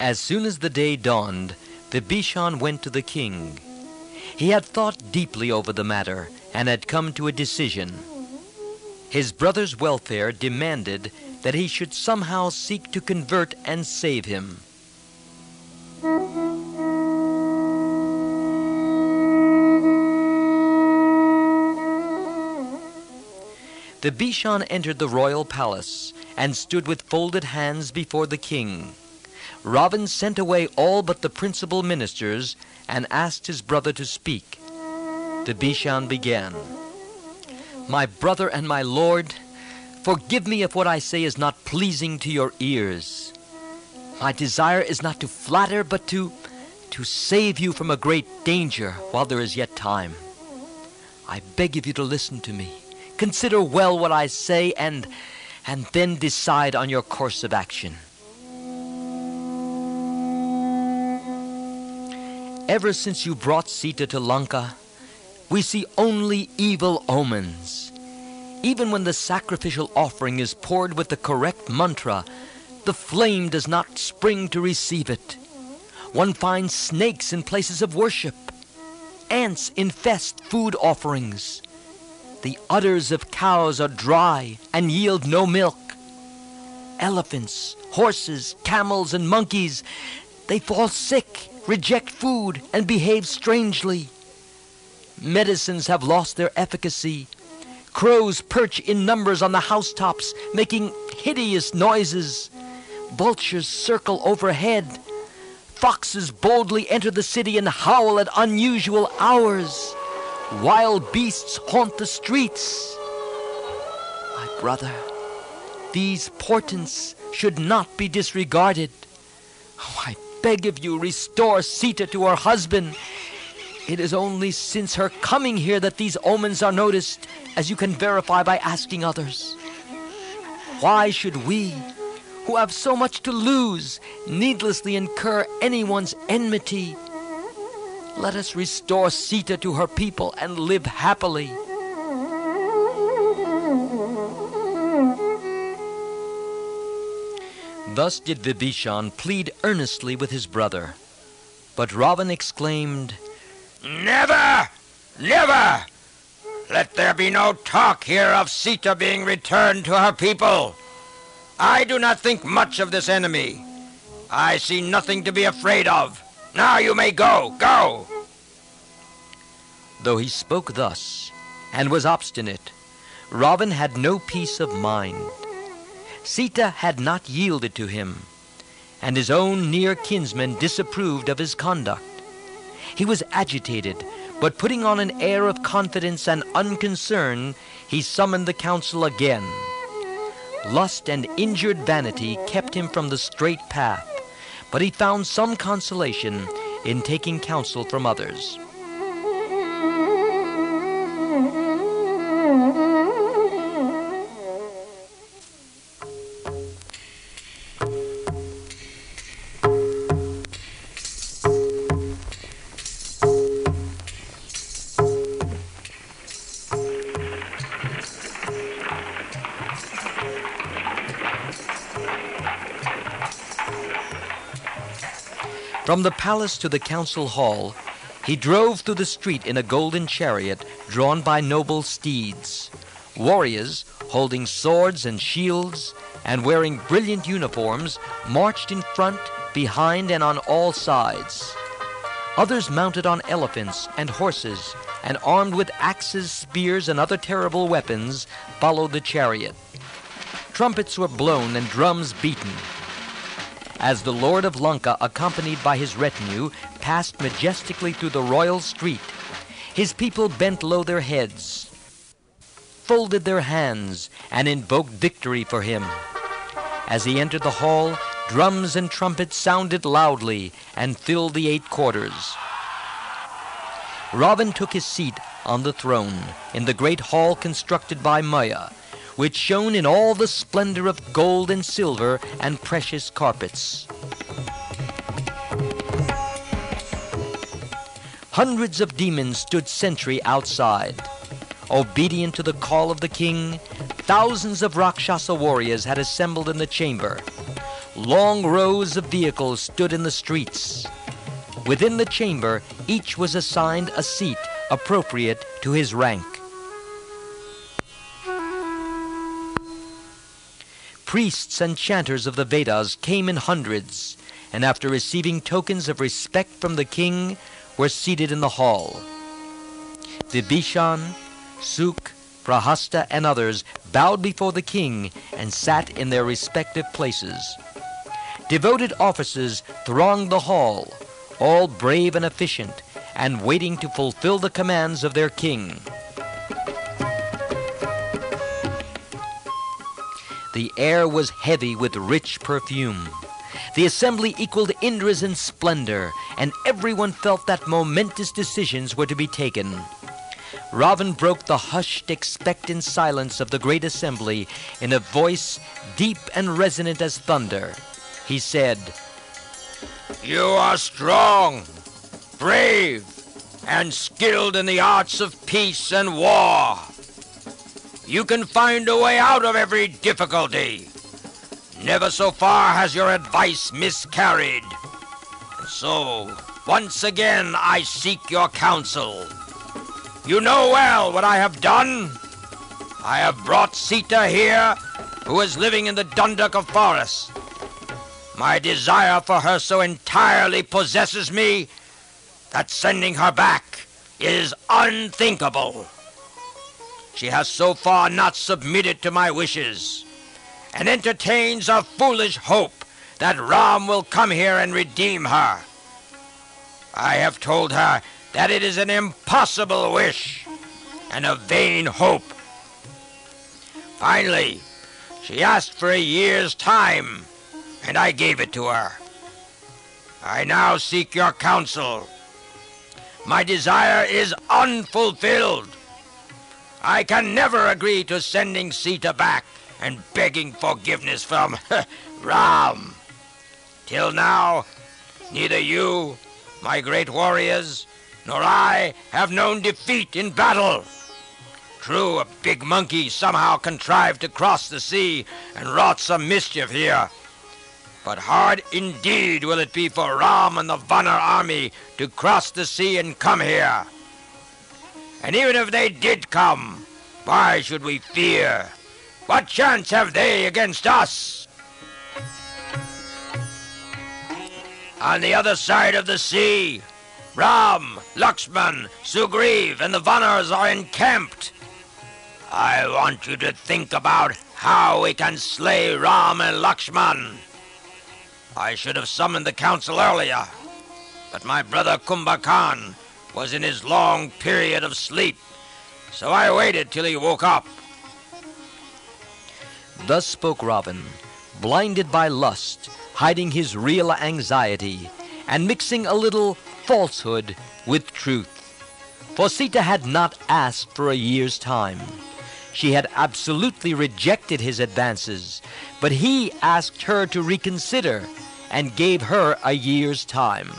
As soon as the day dawned, Vibhishan went to the king. He had thought deeply over the matter and had come to a decision. His brother's welfare demanded that he should somehow seek to convert and save him. Vibhishan entered the royal palace and stood with folded hands before the king. Ravana sent away all but the principal ministers and asked his brother to speak. Vibhishan began, "My brother and my lord, forgive me if what I say is not pleasing to your ears. My desire is not to flatter, but to save you from a great danger while there is yet time. I beg of you to listen to me. Consider well what I say and then decide on your course of action. Ever since you brought Sita to Lanka, we see only evil omens. Even when the sacrificial offering is poured with the correct mantra, the flame does not spring to receive it. One finds snakes in places of worship. Ants infest food offerings. The udders of cows are dry and yield no milk. Elephants, horses, camels, and monkeys, they fall sick, reject food, and behave strangely. Medicines have lost their efficacy. Crows perch in numbers on the housetops, making hideous noises. Vultures circle overhead. Foxes boldly enter the city and howl at unusual hours. Wild beasts haunt the streets. My brother, these portents should not be disregarded. Oh, I beg of you, restore Sita to her husband. It is only since her coming here that these omens are noticed, as you can verify by asking others. Why should we, who have so much to lose, needlessly incur anyone's enmity? Let us restore Sita to her people and live happily." Thus did Vibhishan plead earnestly with his brother. But Ravana exclaimed, "Never! Never! Let there be no talk here of Sita being returned to her people. I do not think much of this enemy. I see nothing to be afraid of. Now you may go, go!" Though he spoke thus, and was obstinate, Ravana had no peace of mind. Sita had not yielded to him, and his own near kinsmen disapproved of his conduct. He was agitated, but putting on an air of confidence and unconcern, he summoned the council again. Lust and injured vanity kept him from the straight path, but he found some consolation in taking counsel from others. From the palace to the council hall, he drove through the street in a golden chariot drawn by noble steeds. Warriors, holding swords and shields and wearing brilliant uniforms, marched in front, behind, and on all sides. Others mounted on elephants and horses, and armed with axes, spears, and other terrible weapons, followed the chariot. Trumpets were blown and drums beaten. As the Lord of Lanka, accompanied by his retinue, passed majestically through the royal street, his people bent low their heads, folded their hands, and invoked victory for him. As he entered the hall, drums and trumpets sounded loudly and filled the 8 quarters. Ravana took his seat on the throne in the great hall constructed by Maya, which shone in all the splendor of gold and silver and precious carpets. Hundreds of demons stood sentry outside. Obedient to the call of the king, thousands of Rakshasa warriors had assembled in the chamber. long rows of vehicles stood in the streets. Within the chamber, each was assigned a seat appropriate to his rank. Priests and chanters of the Vedas came in hundreds, and after receiving tokens of respect from the king, were seated in the hall. Vibhishan, Suk, Prahasta, and others bowed before the king and sat in their respective places. Devoted officers thronged the hall, all brave and efficient, and waiting to fulfill the commands of their king. The air was heavy with rich perfume. The assembly equaled Indra's in splendor, and everyone felt that momentous decisions were to be taken. Ravana broke the hushed, expectant silence of the great assembly in a voice deep and resonant as thunder. He said, "You are strong, brave, and skilled in the arts of peace and war. You can find a way out of every difficulty. Never so far has your advice miscarried. And so, once again, I seek your counsel. You know well what I have done. I have brought Sita here, who is living in the Dandaka forest. My desire for her so entirely possesses me that sending her back is unthinkable. She has so far not submitted to my wishes, and entertains a foolish hope that Ram will come here and redeem her. I have told her that it is an impossible wish and a vain hope. Finally, she asked for a year's time, and I gave it to her. I now seek your counsel. My desire is unfulfilled. I can never agree to sending Sita back and begging forgiveness from Ram. Till now, neither you, my great warriors, nor I have known defeat in battle. True, a big monkey somehow contrived to cross the sea and wrought some mischief here. But hard indeed will it be for Ram and the Vanar army to cross the sea and come here. And even if they did come, why should we fear? What chance have they against us? On the other side of the sea, Ram, Lakshman, Sugriv, and the Vanars are encamped. I want you to think about how we can slay Ram and Lakshman. I should have summoned the council earlier, but my brother Kumbhakan was in his long period of sleep, so I waited till he woke up." Thus spoke Ravana, blinded by lust, hiding his real anxiety, and mixing a little falsehood with truth. For Sita had not asked for a year's time. She had absolutely rejected his advances, but he asked her to reconsider and gave her a year's time.